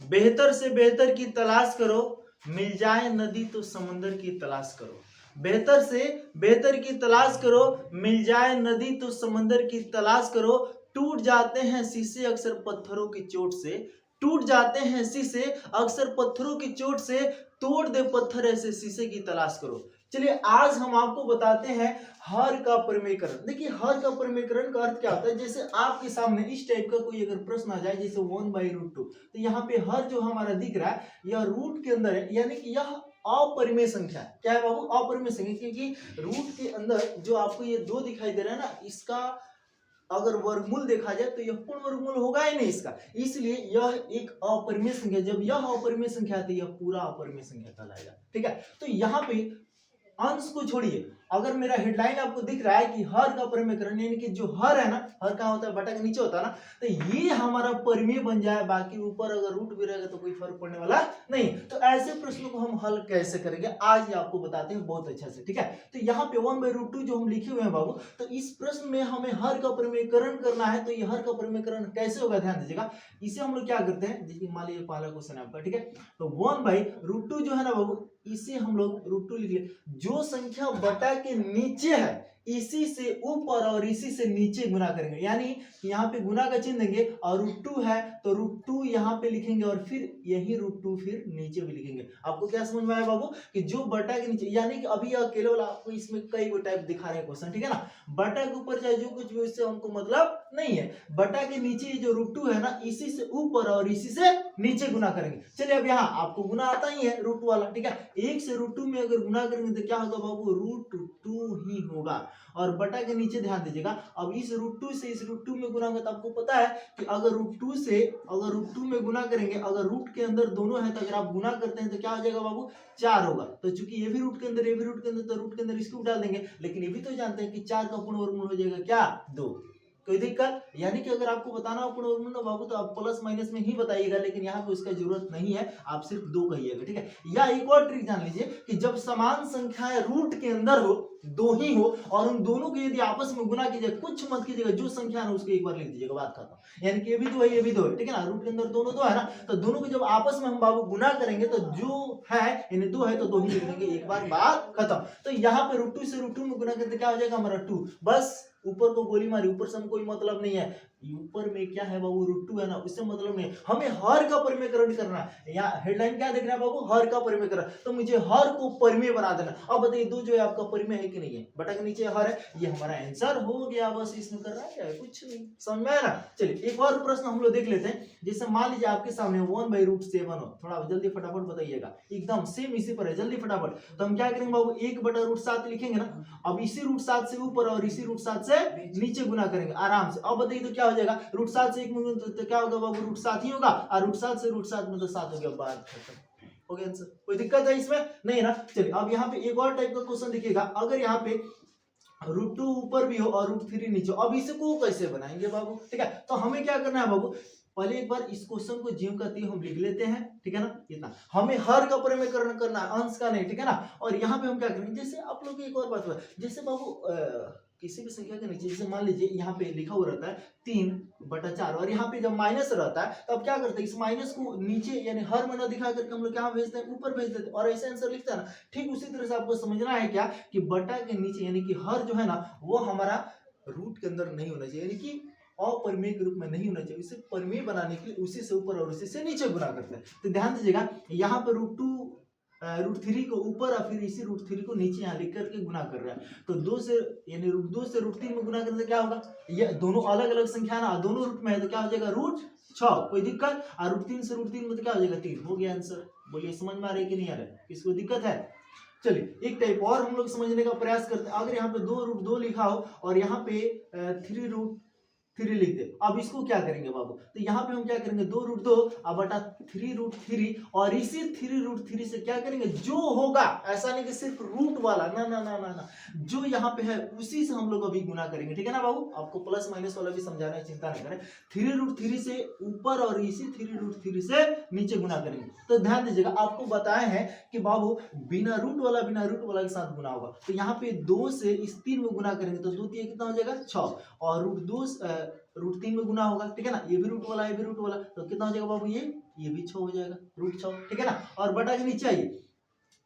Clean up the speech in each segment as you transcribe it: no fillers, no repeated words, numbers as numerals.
बेहतर से बेहतर की तलाश करो, मिल जाए नदी तो समंदर की तलाश करो। बेहतर से बेहतर की तलाश करो, मिल जाए नदी तो समंदर की तलाश करो। टूट जाते हैं शीशे अक्सर पत्थरों की चोट से, टूट जाते हैं शीशे अक्सर पत्थरों की चोट से, तोड़ दे पत्थर ऐसे शीशे की तलाश करो। चलिए आज हम आपको बताते हैं हर का परिमेयकरण। देखिए हर का परिमेयकरण का अर्थ क्या होता है, जैसे आपके सामने इस टाइप का कोई अगर प्रश्न आ जाए जैसे 1/√2, तो यहाँ पे हर जो हमारा दिख रहा है यह रूट के अंदर है, यानी कि यह अपरिमेय संख्या है। क्या है बाबू? अपरिमेय संख्या, क्योंकि रूट के अंदर जो आपको ये 2 दिखाई दे रहा है ना, इसका अगर वर्गमूल देखा जाए तो यह पूर्ण वर्गमूल होगा ही नहीं इसका, इसलिए यह एक अपरिमेय संख्या। जब यह अपरिमेय संख्या आती है यह पूरा अपरिमेय संख्या कहलाएगा। ठीक है, तो यहाँ पे अंश को छोड़िए, अगर मेरा हेडलाइन आपको दिख रहा है कि हर का परिमेयकरण, यानी कि जो हर है ना, हर कहाँ होता है, बटा के नीचे होता है ना, तो ये हमारा परिमेय बन जाए, बाकी ऊपर अगर रूट भी रहेगा तो कोई फर्क पड़ने वाला नहीं। तो ऐसे प्रश्नों को हम हल कैसे करेंगे आज ये आपको बताते हैं बहुत अच्छा से। ठीक है, तो यहाँ पे 1/√2 जो हम लिखे हुए हैं बाबू, तो इस प्रश्न में हमें हर का परिमेयकरण करना है। तो ये हर का परिमेयकरण कैसे होगा ध्यान दीजिएगा। इसे हम लोग क्या करते हैं, जैसे मान लीजिए पहला क्वेश्चन है आपका, ठीक है, तो 1/√2 जो है ना बाबू, इसे हम लोग √2 लिख लिए। जो संख्या बटा के नीचे है इसी से ऊपर और इसी से नीचे गुना करेंगे, यानी कि यहाँ पे गुना का चिन्ह देंगे और √2 है तो √2 यहाँ पे लिखेंगे और फिर यही √2 फिर नीचे भी लिखेंगे। आपको क्या समझ में आया बाबू कि जो बटा के नीचे, यानी कि अभी अकेले वाला आपको इसमें कई गो टाइप दिखा रहे हैं क्वेश्चन, ठीक है ना। बटा के ऊपर चाहे जो कुछ भी, उससे हमको मतलब नहीं है। बटा के नीचे जो √2 है ना, इसी से ऊपर और इसी से नीचे गुना करेंगे। चलिए अब यहाँ आपको गुना आता ही है √2 वाला, ठीक है, 1 से √2 में अगर गुना करेंगे तो क्या होगा बाबू, √2 ही होगा। और बटा के नीचे ध्यान दीजिएगा, अब इस √2 से इस √2 में गुना होगा तो आपको पता है कि अगर √2 में गुना करेंगे, अगर रूट के अंदर दोनों है तो अगर आप गुना करते हैं तो क्या हो जाएगा बाबू, 4 होगा। तो चूंकि ये भी रूट के अंदर, ये भी रूट के अंदर, तो रूट के अंदर इसको डाल देंगे। लेकिन ये भी तो जानते हैं कि 4 का पूर्ण वर्गमूल हो जाएगा क्या, 2। कोई दिक्कत? यानी कि अगर आपको बताना हो पूर्ण वर्गमूल बाबू तो आप प्लस माइनस में ही बताइएगा, लेकिन यहाँ पे उसका जरूरत नहीं है, आप सिर्फ 2 कहिएगा। ठीक है, या एक और ट्रिक जान लीजिए कि जब समान संख्याएं रूट के अंदर हो, 2 ही हो, और उन दोनों को यदि आपस में गुना कीजिए, कुछ मत कीजिएगा, जो संख्या है उसको एक बार लिख दीजिएगा, बात खत्म। यानी कि ये भी 2 है, ये भी 2 है, ठीक है ना, रूट के अंदर दोनों 2 है ना, तो दोनों को जब आपस में हम बाबू गुना करेंगे तो जो है यानी 2 है तो 2 ही लिख देंगे, एक बार बात खत्म। तो यहाँ पे √2 से √2 में गुना करते क्या हो जाएगा हमारा 2, बस ऊपर को गोली मारी, ऊपर से हम कोई मतलब नहीं है, ऊपर में क्या है बाबू, √2 है ना, उससे मतलब नहीं, हमें हर का परिमेयकरण करना है। यहाँ हेडलाइन क्या देख रहा है बाबू, हर का परिमेयकरण, तो मुझे हर को परिमेय बना देना। अब बताइए 2 जो है आपका परिमेय है कि नहीं है, बटा के नीचे हर है, ये हमारा आंसर हो गया, बस इसमें करना क्या है, कुछ नहीं, समझ में आया ना। चलिए एक और प्रश्न हम लोग देख लेते हैं। जैसे मान लीजिए आपके सामने 1/√7 हो, थोड़ा जल्दी फटाफट बताइएगा, एकदम सेम इसी पर है, जल्दी फटाफट। तो हम क्या करेंगे बाबू, 1/√7 लिखेंगे ना, अब इसी √7 से ऊपर और इसी √7 से नीचे गुना करेंगे आराम से। अब बताइए तो क्या हो जाएगा, √7 से 1 में तो क्या होगा बाबू, √7 ही होगा, और √7 से √7 में तो 7 हो गया, बात खत्म हो गया आंसर। कोई दिक्कत है इसमें नहीं ना। चलिए अब यहाँ पे एक और टाइप का क्वेश्चन देखिएगा, अगर यहाँ पे √2 ऊपर भी हो और √3 नीचे, अब इसको कैसे बनाएंगे बाबू, ठीक है। तो हमें क्या करना है बाबू, पहले एक बार इस क्वेश्चन को ज्यों का त्यों हम लिख लेते हैं, ठीक है ना, इतना। हमें हर का परिमेयकरण करना है, अंश का नहीं, ठीक है ना। और यहाँ पे हम क्या करेंगे, जैसे आप लोग एक और बात हुआ, जैसे बाबू किसी भी संख्या के नीचे, जैसे मान लीजिए यहाँ पे लिखा हुआ रहता है 3/4, और यहाँ पे जब माइनस रहता है तो अब क्या करते हैं, इस माइनस को नीचे यानी हर में न दिखा करके हम लोग क्या भेजते हैं, ऊपर भेज देते हैं, और ऐसे आंसर लिखता है ना। ठीक उसी तरह से आपको समझना है क्या कि बटा के नीचे यानी कि हर जो है ना वो हमारा रूट के अंदर नहीं होना चाहिए, यानी कि अपरिमेय के रूप में नहीं होना चाहिए। इसे परिमेय बनाने के लिए उसी से ऊपर और उसी से नीचे गुना करते हैं। तो ध्यान दीजिएगा, यहाँ पर √3 को ऊपर और फिर इसी √3 को नीचे यहाँ लिख करके गुना कर रहा है। तो 2 से यानी √2 से √3 में गुना करने से क्या होगा, ये दोनों अलग अलग संख्या ना, दोनों रूट में है तो क्या हो जाएगा, √6। कोई दिक्कत? और √3 से √3 में तो क्या हो जाएगा, 3 हो गया आंसर। बोलिए समझ में आ रहा है कि नहीं आ रहा है, किसको दिक्कत है? चलिए एक टाइप और हम लोग समझने का प्रयास करते हैं। अगर यहाँ पे 2√2 लिखा हो और यहाँ पे 3√3 लिख दे, अब इसको क्या करेंगे बाबू, तो यहाँ पे हम क्या करेंगे, 2√2 अब बटा 3√3, और इसी 3√3 से क्या करेंगे, जो होगा, ऐसा नहीं कि सिर्फ रूट वाला, ना ना ना ना ना, जो यहाँ पे है उसी से हम लोग अभी गुना करेंगे, ठीक है ना बाबू। आपको प्लस माइनस वाला भी समझाना है, चिंता नहीं करें। 3√3 से ऊपर और इसी 3√3 से नीचे गुना करेंगे। तो ध्यान दीजिएगा, आपको बताया है कि बाबू बिना रूट वाला के साथ गुना होगा। तो यहाँ पे 2 से इस 3 में गुना करेंगे तो 2 3 कितना हो जाएगा, 6, और √3 में गुना होगा, ठीक है ना, ये भी रूट वाला, ये भी रूट वाला, तो कितना हो जाएगा बाबू, ये ये भी 6 हो जाएगा रूट 6, ठीक है ना। और बटा के नीचे आइए,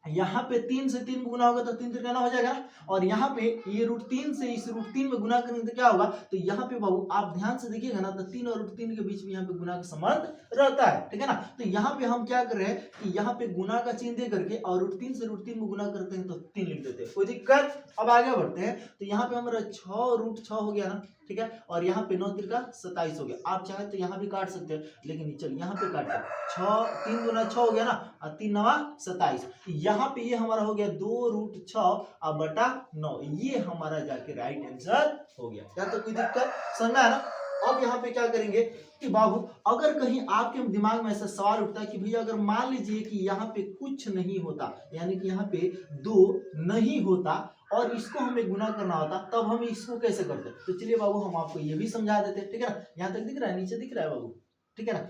यहाँ पे 3 से 3 गुना होगा तो 3 3 हो जाएगा, और यहाँ पे ये रूट 3 से इस रूट 3 में गुना करेंगे तो क्या होगा, तो यहाँ पे बाबू आप ध्यान से देखिएगा ना, तो 3 और रूट 3 के बीच में यहाँ पे गुना का संबंध रहता है, ठीक है ना। तो यहाँ पे हम क्या कर रहे हैं कि यहाँ पे गुना का चिन्ह दे करके और रूट 3 से रूट 3 में गुना करते हैं तो 3 लिख देते हैं, कोई दिक्कत। अब आगे बढ़ते हैं, तो यहाँ पे हमारा 6 रूट 6 हो गया ना, ठीक है, और यहाँ पे 9 तिरका 27 हो गया। आप चाहे तो यहाँ भी काट सकते हैं, लेकिन चलिए यहाँ पे काटते हैं, 6 3 गुना 6 हो गया ना, और 3 9 27, यहाँ पे ये हमारा हो गया 2 रूट 6 और बटा 9, ये हमारा जाके राइट आंसर हो गया। क्या तो कोई दिक्कत, समझ में आया ना। अब यहाँ पे क्या करेंगे कि बाबू अगर कहीं आपके दिमाग में ऐसा सवाल उठता है कि भैया अगर मान लीजिए कि यहाँ पे कुछ नहीं होता, यानी कि यहाँ पे 2 नहीं होता और इसको हमें गुना करना होता, तब हम इसको कैसे करते। तो चलिए बाबू हम आपको ये भी समझा देते हैं, ठीक है ना। यहाँ तक दिख रहा है, नीचे दिख रहा है बाबू, ठीक है ना।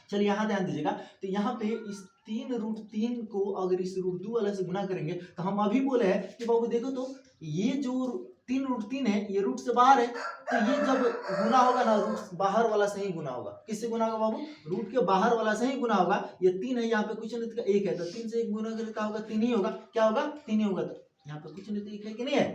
चलिए यहाँ ध्यान दीजिएगा, तो यहाँ पे इस 3 रूट 3 को अगर इस रूट 2 वाले से गुना करेंगे, तो हम अभी बोले हैं कि बाबू देखो तो ये जो 3 रूट 3 है ये रूट से बाहर है, तो ये जब गुना होगा ना रूट बाहर वाला से ही गुना होगा। किससे गुना होगा बाबू, रूट के बाहर वाला से ही गुना होगा। ये 3 है, यहाँ पे कुछ नहीं तो 1 है, तो 3 से 1 गुना करके क्या होगा, 3 ही होगा। क्या होगा, 3 ही होगा। तो यहाँ पे कुछ नहीं तो 1 है कि नहीं है,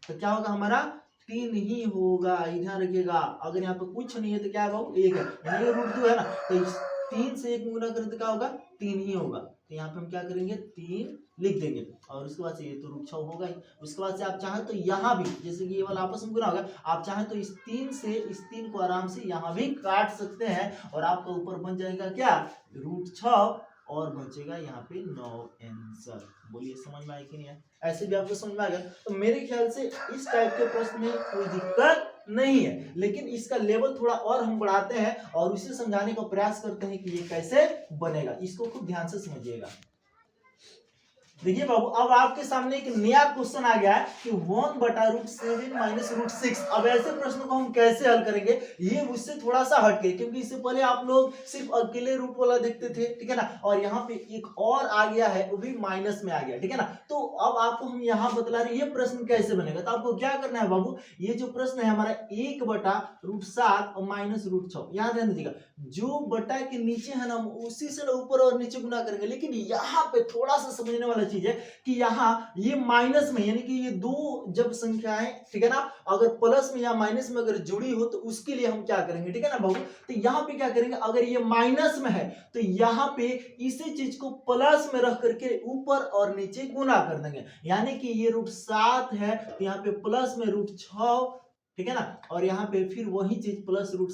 तो क्या होगा हमारा 3 ही होगा। ध्यान रखिएगा, अगर यहाँ पे कुछ नहीं है तो क्या है बाबू 1 है, यानी ये रूट 2 है ना, तो 3 से 1 गुना करें तो क्या होगा, 3 ही होगा। तो यहाँ पे हम क्या करेंगे, 3 लिख देंगे, और उसके बाद से ये तो रूट 6 होगा ही। उसके बाद से आप चाहें तो यहाँ भी, जैसे कि ये वाला आपस में गुना होगा, आप चाहें तो इस 3 से इस 3 को आराम से यहाँ भी काट सकते हैं, और आपका ऊपर बन जाएगा क्या, रूट 6, और बचेगा यहाँ पे 9 आंसर। बोलिए समझ में आया कि नहीं है, ऐसे भी आपको समझ में आ गया। तो मेरे ख्याल से इस टाइप के प्रश्न में कोई दिक्कत नहीं है, लेकिन इसका लेवल थोड़ा और हम बढ़ाते हैं और उसे समझाने का प्रयास करते हैं कि ये कैसे बनेगा। इसको खूब ध्यान से समझिएगा। देखिए बाबू, अब आपके सामने एक नया क्वेश्चन आ गया है कि 1 बटा रूट 7 माइनस रूट 6। अब ऐसे प्रश्न को हम कैसे हल करेंगे, ये मुझसे थोड़ा सा हटके, क्योंकि इससे पहले आप लोग सिर्फ अकेले रूट वाला देखते थे, ठीक है ना, और यहाँ पे एक और आ गया है, वो भी माइनस में आ गया, ठीक है ना। तो अब आपको हम यहाँ बतला रहे ये प्रश्न कैसे बनेगा। तो आपको क्या करना है बाबू, ये जो प्रश्न है हमारा 1 बटा रूट 7 और माइनस रूट 6, यहाँ ध्यान दीजिएगा, जो बटा के नीचे है ना उसी से ऊपर और नीचे गुना करेंगे। लेकिन यहाँ पे थोड़ा सा समझने वाला चीज है कि यहाँ ये माइनस में, यानी कि ये दो जब संख्याएं, ठीक है ना, अगर प्लस में या माइनस में अगर जुड़ी हो तो उसके लिए हम क्या करेंगे, ठीक है ना बाबू। तो यहाँ पे क्या करेंगे, अगर ये माइनस में है तो यहाँ पे इसी चीज को प्लस में रख करके ऊपर और नीचे गुना कर देंगे, यानी कि ये रूट 7 है तो यहाँ पे प्लस में रूट 6, ठीक है ना, और यहाँ पे फिर वही चीज प्लस रूट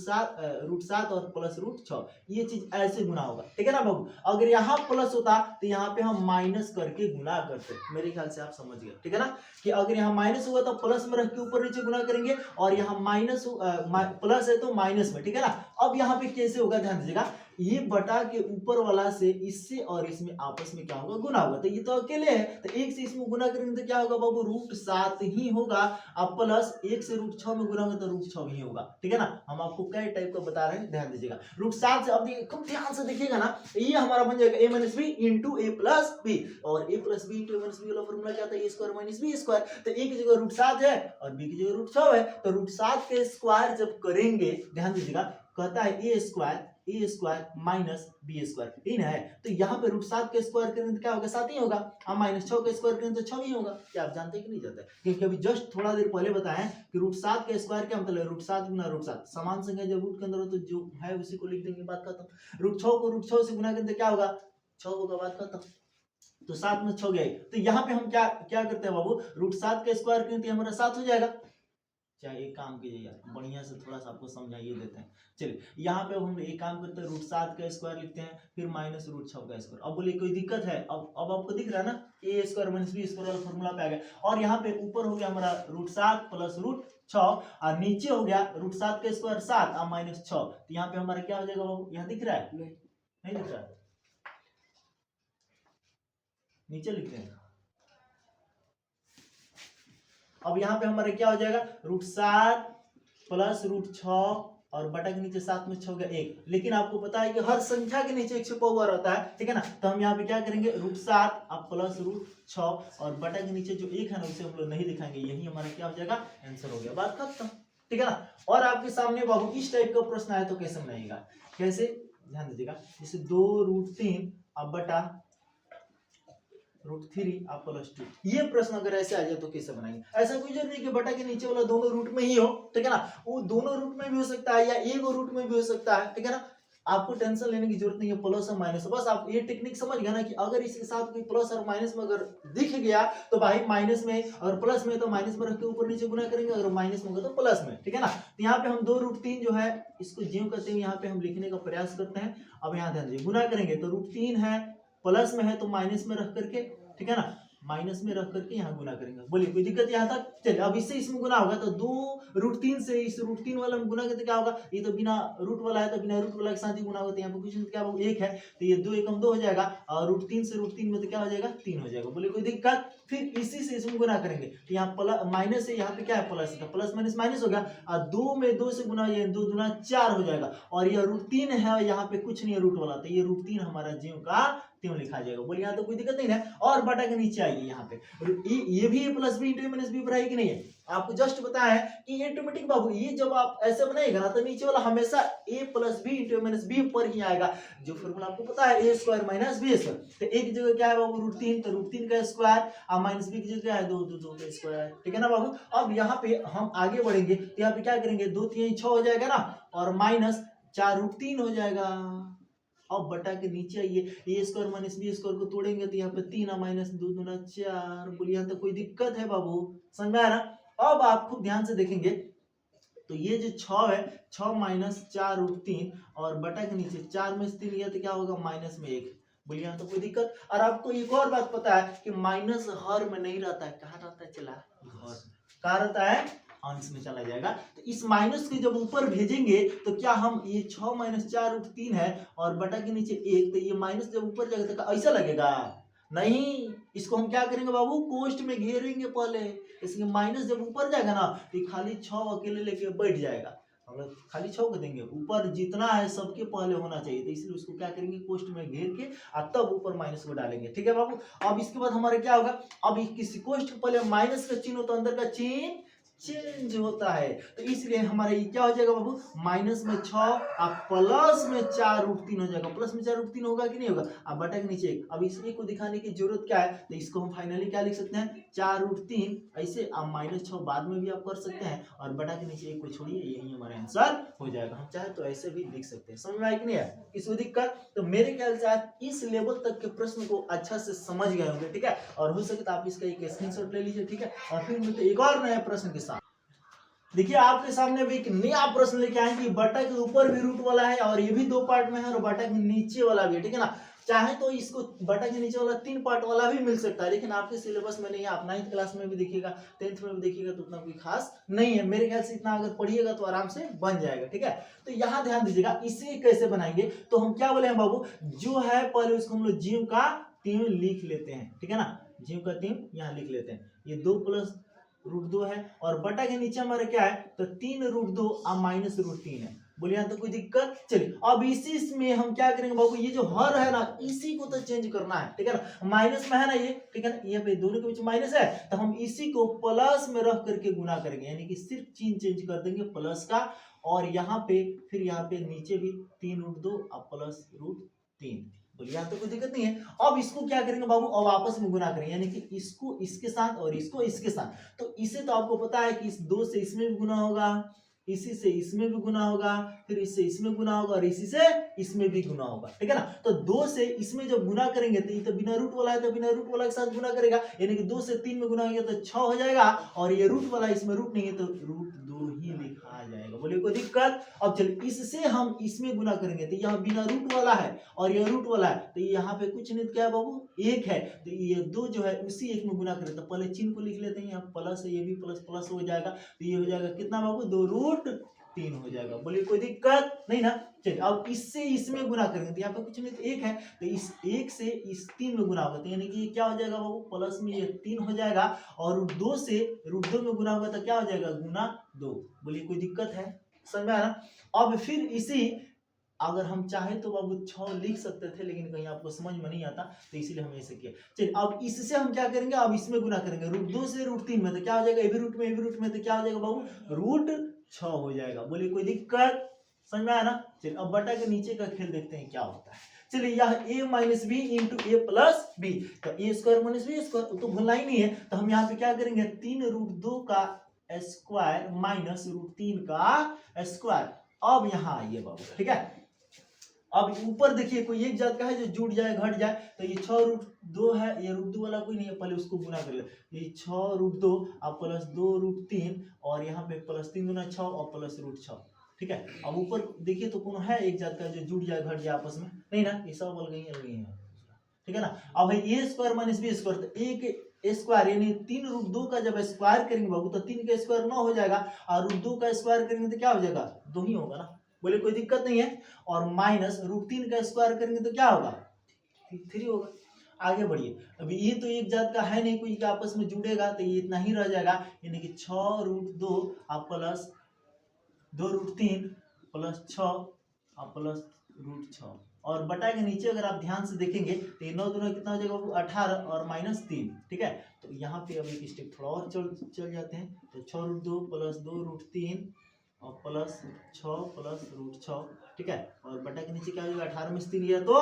7 और प्लस रूट 6, ये चीज ऐसे गुना होगा, ठीक है ना बाबू। अगर यहाँ प्लस होता तो यहाँ पे हम माइनस करके गुना करते, मेरे ख्याल से आप समझ गए, ठीक है ना, कि अगर यहाँ माइनस हुआ तो प्लस में रख के ऊपर नीचे गुना करेंगे, और यहाँ माइनस प्लस है तो माइनस में, ठीक है ना। अब यहाँ पे कैसे होगा, ध्यान दीजिएगा, ये बटा के ऊपर वाला से इससे और इसमें आपस में क्या होगा, गुना होगा। तो ये तो अकेले है, तो 1 से इसमें गुना करेंगे तो क्या होगा बाबू, रूट 7 ही होगा। अब प्लस 1 से रूट 6 में गुना होगा तो रूट 6 ही होगा, ठीक है ना। हम आपको कई टाइप का बता रहे हैं, ध्यान दीजिएगा। रूट 7 से अब खूब ध्यान से देखिएगा ना, ये हमारा बन जाएगा a minus b into a plus b, और a plus b into a minus b वाला फॉर्मूला क्या था, a square minus b square. तो ए की जगह रूट 7 है और बी की जगह रूट 6 है, तो रूट 7 के स्क्वायर जब करेंगे, ध्यान दीजिएगा, कहता है ए स्क्वायर माइनस बी स्क्वायर इन है, तो यहाँ पे रूट 7 के स्क्वायर करेंगे तो क्या होगा, 7 ही होगा। हम माइनस 6 के स्क्वायर करेंगे तो 6 ही होगा। क्या आप जानते हैं कि नहीं जानते, क्योंकि अभी जस्ट थोड़ा देर पहले बताएं कि रूट 7 के स्क्वायर क्या मतलब है, रूट 7 गुना रूट 7, समान संख्या जब रूट के अंदर हो तो जो है उसी को लिख देंगे, बात खत्म। रूट 6 को रूट 6 से गुना करेंगे तो क्या होगा, 6 होगा, बात खत्म। तो 7 में 6 गए, तो यहाँ पे हम क्या करते हैं बाबू, रूट 7 के स्क्वायर करेंगे तो हमारा 7 हो जाएगा। चाहे एक काम कीजिए यार, बढ़िया से थोड़ा सा आपको समझाइए देते हैं। चलिए यहाँ पे हम एक काम करते हैं, रूट 7 का स्क्वायर लिखते हैं, फिर माइनस रूट 6 का स्क्वायर। अब बोलिए कोई दिक्कत है, अब आपको दिख रहा है ना, ए स्क्वायर माइनस बी स्क्वायर वाला फॉर्मूला पे आ गया। और यहाँ पे ऊपर हो गया हमारा रूट 7 प्लस रूट 6, और नीचे हो गया रूट 7 का स्क्वायर 7 और माइनस 6। तो यहाँ पे हमारा क्या हो जाएगा बाबू, यहाँ दिख रहा है, नहीं दिख रहा है, नीचे लिखते हैं। अब यहाँ पे हमारे क्या हो जाएगा, रूट 7 प्लस रूट 6 और बटा के नीचे 7 में 6 हो गया 1। लेकिन आपको पता है कि हर संख्या के नीचे 1 छुपा हुआ रहता है, ठीक है ना। तो हम यहाँ पे क्या करेंगे, रूट 7 अब प्लस रूट 6 और बटा के नीचे जो 1 है ना उसे हम लोग नहीं दिखाएंगे, यही हमारा क्या हो जाएगा, आंसर हो गया, बात खत्म, ठीक है ना। और आपके सामने बाबू इस टाइप का प्रश्न आया तो कैसे बनाइएगा, कैसे ध्यान दीजिएगा, जैसे 2√3 अब बटा √3 आप +2। ये प्रश्न अगर ऐसे आ जाए तो कैसे बनाएंगे? ऐसा कोई जरूरी नहीं कि बटा के नीचे वाला दोनों रूट में ही हो, ठीक है ना, वो दोनों रूट में भी हो सकता है या एक रूट में भी हो सकता है, ठीक है ना। आपको टेंशन लेने की जरूरत नहीं है प्लस और माइनस, बस आप ये टेक्निक समझ गए ना कि अगर इसके साथ कोई प्लस और माइनस में अगर दिख गया तो भाई माइनस में, और प्लस में तो माइनस में रख के ऊपर नीचे गुना करेंगे, अगर माइनस में होगा तो प्लस में, ठीक है ना। तो यहाँ पे हम 2√3 जो है इसको ज्यों करते हैं यहाँ पे हम लिखने का प्रयास करते हैं। अब यहाँ ध्यान दीजिए, गुना करेंगे तो √3 है, प्लस में है तो माइनस में रख करके, ठीक है ना, माइनस में रख करके यहाँ गुना करेंगे। बोलिए कोई दिक्कत यहाँ तक? चलिए अब इससे इसमें गुना होगा तो 2√3 से इस √3 वाला में गुना करते क्या होगा, ये तो बिना रूट वाला है तो बिना रूट वाला के साथ ही गुना होगा, तो यहाँ पे कुछ क्या होगा, 1 है तो ये 2 एकम 2 हो जाएगा, और √3 से √3 में तो क्या हो जाएगा, 3 हो जाएगा। बोलिए कोई दिक्कत? फिर इसी से इसमें गुना करेंगे तो यहाँ प्लस माइनस है, यहाँ पे क्या है प्लस है, तो प्लस माइनस माइनस हो गया, और 2 में 2 से गुना हो जाएगा, 2 दूना 4 हो जाएगा, और ये √3 है, यहाँ पे कुछ नहीं है रूट वाला, तो ये √3 हमारा ज्यों का त्यों लिखा जाएगा। बोलिए यहाँ तो कोई दिक्कत नहीं है। और बटा के नीचे आइए, यहाँ पे ये भी plus b into minus b पर है कि नहीं है? आपको जस्ट बताया है कि ये ऑटोमेटिक बाबू, ये जब आप ऐसे बनाएगा ना तो नीचे वाला हमेशा a plus b into minus b पर ही आएगा। जो फॉर्मूला आपको पता है a square minus b square, तो एक जगह क्या है बाबू √3, तो √3 का स्क्वायर, और माइनस बी की जगह क्या है 2 का स्क्वायर, ठीक है ना बाबू। अब यहाँ पे हम आगे बढ़ेंगे तो यहाँ पे क्या करेंगे, 2 3 6 हो जाएगा ना, और माइनस 4√3 हो जाएगा। अब बटा के नीचे आइए, ए स्क्वायर माइनस बी स्क्वायर को तोड़ेंगे तो यहाँ पे 3 माइनस 2 दूना 4। बोलिए यहाँ तो कोई दिक्कत है बाबू? समझ में आ रहा? अब आप खूब ध्यान से देखेंगे तो ये जो 6 है, 6 माइनस 4√3, और बटा के नीचे 4 में से 3 लिया तो क्या होगा, माइनस में 1। बोलिए यहाँ तो कोई दिक्कत? और आपको एक और बात पता है कि माइनस हर में नहीं रहता है, कहाँ रहता है, चला घर, कहाँ रहता है, अंश में चला जाएगा। तो इस माइनस के जब ऊपर भेजेंगे तो क्या हम, ये 6 माइनस 4√3 है और बटा के नीचे 1, तो ये माइनस जब ऊपर जाएगा तो ऐसा लगेगा नहीं, इसको हम क्या करेंगे बाबू, कोष्ठ में घेरेंगे पहले। इसके माइनस जब ऊपर जाएगा ना तो खाली 6 अकेले लेके बैठ जाएगा, हम लोग खाली 6 को देंगे, ऊपर जितना है सबके पहले होना चाहिए, तो इसलिए उसको क्या करेंगे, कोष्ठ में घेर के और तब ऊपर माइनस को डालेंगे, ठीक है बाबू। अब इसके बाद हमारे क्या होगा, अब किसी कोष्ठ के पहले माइनस का चिन्ह होता है, अंदर का चिन्ह चेंज होता है, तो इसलिए हमारा ये क्या हो जाएगा बाबू, माइनस में 6 और प्लस में 4√3 हो जाएगा। प्लस में 4√3 होगा कि नहीं होगा, अब बटा के नीचे 1। अब इसी को दिखाने की जरूरत क्या है, तो इसको हम फाइनली क्या लिख सकते हैं, 4√3 ऐसे, आप -6 बाद में भी आप कर सकते हैं, और बटा के नीचे 1 को छोड़िए, यही हमारा आंसर हो जाएगा। हम चाहे तो ऐसे भी लिख सकते हैं। समझ में आया कि नहीं है? किसी को दिक्कत? तो मेरे ख्याल से आप इस लेवल तक के प्रश्न को अच्छा से समझ गए होंगे, ठीक है। और हो सके तो आप इसका एक स्क्रीनशॉट ले लीजिए, ठीक है। और फिर मिलते एक और नए प्रश्न के साथ। देखिए आपके सामने भी एक नया प्रश्न लेके आए कि बटा के ऊपर भी रूट वाला है और ये भी 2 पार्ट में है, और बटा के नीचे वाला भी है, ठीक है ना। चाहे तो इसको बटा के नीचे वाला 3 पार्ट वाला भी मिल सकता है, लेकिन आपके सिलेबस में नहीं है। आप 9th क्लास में भी देखिएगा, 10th में भी देखिएगा, तो उतना कोई खास नहीं है। मेरे ख्याल से इतना अगर पढ़िएगा तो आराम से बन जाएगा, ठीक है। तो यहाँ ध्यान दीजिएगा, इसे कैसे बनाएंगे, तो हम क्या बोले हैं बाबू, जो है पहले उसको हम लोग ज्यों का त्यों लिख लेते हैं, ठीक है ना। ज्यों का त्यों यहाँ लिख लेते हैं, ये 2 प्लस √2 है, और बटा के नीचे हमारा क्या है, तो 3√2 और माइनस √3 है। बोलिए यहाँ तो कोई दिक्कत? चलिए अब इसी में हम क्या करेंगे बाबू, ये जो हर है ना इसी को तो चेंज करना है, ठीक है ना। माइनस में है ना ये, ठीक है ना, ये पे दोनों के बीच माइनस है, तो हम इसी को प्लस में रख करके गुना करेंगे, यानी कि सिर्फ चिन्ह चेंज कर देंगे प्लस का, और यहाँ पे फिर यहाँ पे नीचे भी 3√2 और प्लस √3। बोलिए यहाँ तो कोई दिक्कत नहीं है। अब इसको क्या करेंगे बाबू, अब आपस में गुना करेंगे, यानी कि इसको इसके साथ और इसको इसके साथ। तो इसे तो आपको पता है कि इस 2 से इसमें भी गुना होगा, इसी से इसमें भी गुना होगा, फिर इससे इसमें गुना होगा, और इसी से इसमें भी गुना होगा, ठीक है ना। तो 2 से इसमें जब गुना करेंगे तो ये तो बिना रूट वाला है, तो बिना रूट वाला के साथ गुना करेगा, यानी कि 2 से 3 में गुना होगा तो 6 हो जाएगा, और ये रूट वाला, इसमें रूट नहीं है तो √2 ही लिखा जाएगा। बोलिए कोई दिक्कत? अब चलिए इससे हम इसमें गुना करेंगे, तो यहाँ बिना रूट वाला है और यह रूट वाला है, तो यहाँ पे कुछ नहीं, क्या है बाबू, 1 है, तो ये 2 जो है उसी 1 में गुना करें, तो पहले चिन्ह को लिख लेते हैं, यहाँ प्लस है, ये भी प्लस प्लस हो जाएगा, तो ये हो जाएगा कितना बाबू, 2√3 हो जाएगा। बोलिए कोई दिक्कत नहीं ना। चलिए अब इससे इसमें गुना करेंगे, तो यहाँ पे कुछ नहीं, तो 1 है, तो इस 1 से इस 3 में गुना होगा, तो यानी कि ये क्या हो जाएगा बाबू, प्लस में ये 3 हो जाएगा, और √2 से √2 में गुना होगा तो क्या हो जाएगा, गुना 2। बोलिए कोई दिक्कत है? समझ में आ रहा? अब फिर इसी, अगर हम चाहें तो बाबू 6 लिख सकते थे, लेकिन कहीं आपको समझ में नहीं आता, तो इसीलिए हमने ऐसे किया। चलिए अब इससे हम क्या करेंगे, अब इसमें गुना करेंगे, √2 से √3 में, तो क्या हो जाएगा, ये भी रूट में, ये भी रूट में, तो क्या हो जाएगा बाबू, √6 हो जाएगा। बोलिए कोई दिक्कत? समझ में आया ना। चलिए अब बटा के नीचे का खेल देखते हैं क्या होता है। चलिए यह a minus b into a plus b, तो a square minus b square तो भूलना ही नहीं है। तो हम यहाँ पे क्या करेंगे, 3√2 का स्क्वायर माइनस √3 का स्क्वायर। अब यहाँ आइए बाबू, ठीक है। अब ऊपर देखिए कोई एक जात का है जो जुड़ जाए घट जाए, तो ये 6√2 है, ये √2 वाला कोई नहीं है, पहले उसको गुना कर ले। ये 6√2 अब प्लस 2√3 और यहाँ पे प्लस 3 गुना 6 और प्लस √6, ठीक है। अब ऊपर देखिए तो कौन है एक जात का जो जुड़ जाए घट जाए आपस में, नहीं ना, ये सब अलग ही है, ठीक है ना। अब है ए स्क्वायर माइनस बी स्क्वायर, तो एक स्क्वायर यानी 3√2 का जब स्क्वायर करेंगे बाबू तो 3 का स्क्वायर 9 हो जाएगा, और √2 का स्क्वायर करेंगे तो क्या हो जाएगा, 2 ही होगा ना, बोले कोई दिक्कत नहीं है। और माइनस √3 का स्क्वायर करेंगे तो क्या होगा, 3 होगा। आगे बढ़िए, अभी ये तो एक जात का है नहीं कोई का आपस में जुड़ेगा, तो ये इतना ही रह जाएगा, यानी कि 6√2 प्लस 2√3 प्लस 6 प्लस √6, और बटा के नीचे अगर आप ध्यान से देखेंगे तो ये 9 दूना कितना हो जाएगा, 18 और माइनस 3, ठीक है। तो यहाँ पे अब एक स्टेप थोड़ा और चल जाते हैं, तो 6√2 प्लस 2√3 और प्लस 6 प्लस √6, ठीक है। और बटा के नीचे क्या हो जाएगा, 18 में से 3 गया तो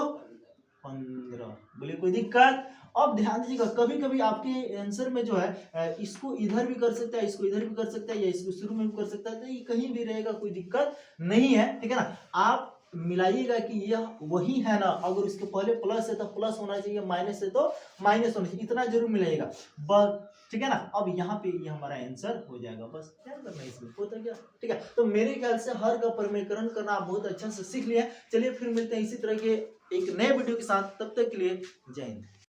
15, बोले कोई दिक्कत। अब ध्यान दीजिएगा, कभी कभी आपके आंसर में जो है इसको इधर भी कर सकता है, इसको इधर भी कर सकता है, या इसको शुरू में भी कर सकता है, तो ये कहीं भी रहेगा, कोई दिक्कत नहीं है, ठीक है ना। आप मिलाइएगा कि यह वही है ना, अगर इसके पहले प्लस है तो प्लस होना चाहिए, माइनस है तो माइनस होना चाहिए, इतना जरूर मिलाइएगा बस, ठीक है ना। अब यहाँ पे ये हमारा आंसर हो जाएगा, बस क्या करना है इसमें, होता क्या, ठीक है। तो मेरे ख्याल से हर का प्रमेयकरण करना आप बहुत अच्छा से सीख लिया। चलिए फिर मिलते हैं इसी तरह के एक नए वीडियो के साथ, तब तक के लिए जय हिंद।